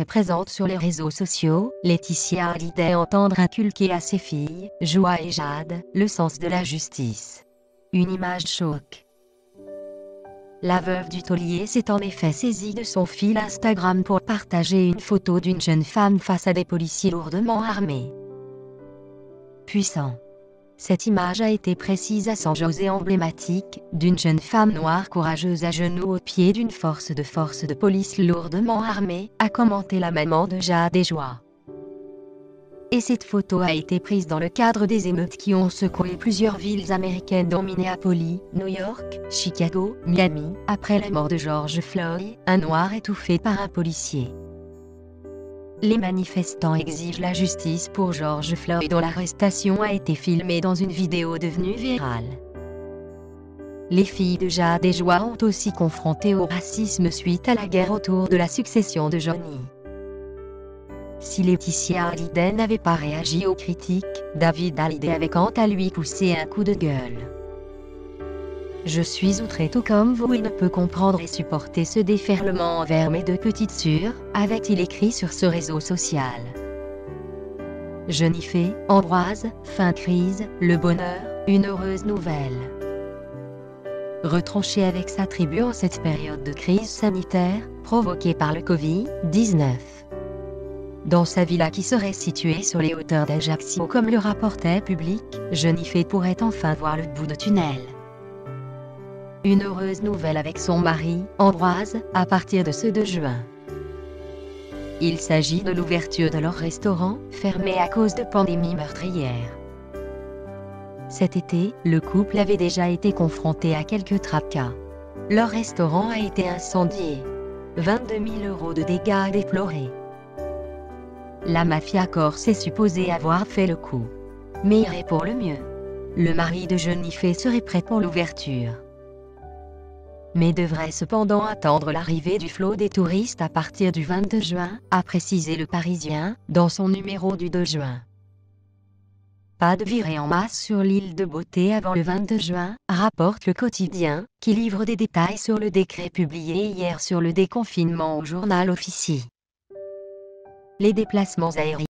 très présente sur les réseaux sociaux, Laetitia Hallyday entend inculquer à ses filles, Joie et Jade, le sens de la justice. Une image choque. La veuve du taulier s'est en effet saisie de son fil Instagram pour partager une photo d'une jeune femme face à des policiers lourdement armés. Puissant. Cette image a été précise à San José, emblématique, d'une jeune femme noire courageuse à genoux au pied d'une force de police lourdement armée, a commenté la maman de Jade et Joie. Et cette photo a été prise dans le cadre des émeutes qui ont secoué plusieurs villes américaines dont Minneapolis, New York, Chicago, Miami, après la mort de George Floyd, un noir étouffé par un policier. Les manifestants exigent la justice pour George Floyd dont l'arrestation a été filmée dans une vidéo devenue virale. Les filles de Jade et Joie ont aussi confronté au racisme suite à la guerre autour de la succession de Johnny. Si Laetitia Hallyday n'avait pas réagi aux critiques, David Hallyday avait quant à lui poussé un coup de gueule. Je suis outré tout comme vous et ne peux comprendre et supporter ce déferlement envers mes deux petites sœurs, avait-il écrit sur ce réseau social. Jennifer, Ambroise, fin crise, le bonheur, une heureuse nouvelle. Retranché avec sa tribu en cette période de crise sanitaire, provoquée par le Covid-19. Dans sa villa qui serait située sur les hauteurs d'Ajaccio comme le rapportait Public, Jennifer pourrait enfin voir le bout du tunnel. Une heureuse nouvelle avec son mari, Ambroise, à partir de ce 2 juin. Il s'agit de l'ouverture de leur restaurant, fermé à cause de pandémie meurtrière. Cet été, le couple avait déjà été confronté à quelques tracas. Leur restaurant a été incendié. 22 000 € de dégâts à déplorer. La mafia corse est supposée avoir fait le coup. Mais irait pour le mieux. Le mari de Jennifer serait prêt pour l'ouverture. Mais devrait cependant attendre l'arrivée du flot des touristes à partir du 22 juin, a précisé Le Parisien, dans son numéro du 2 juin. Pas de virée en masse sur l'île de Beauté avant le 22 juin, rapporte Le Quotidien, qui livre des détails sur le décret publié hier sur le déconfinement au journal Officie. Les déplacements aériens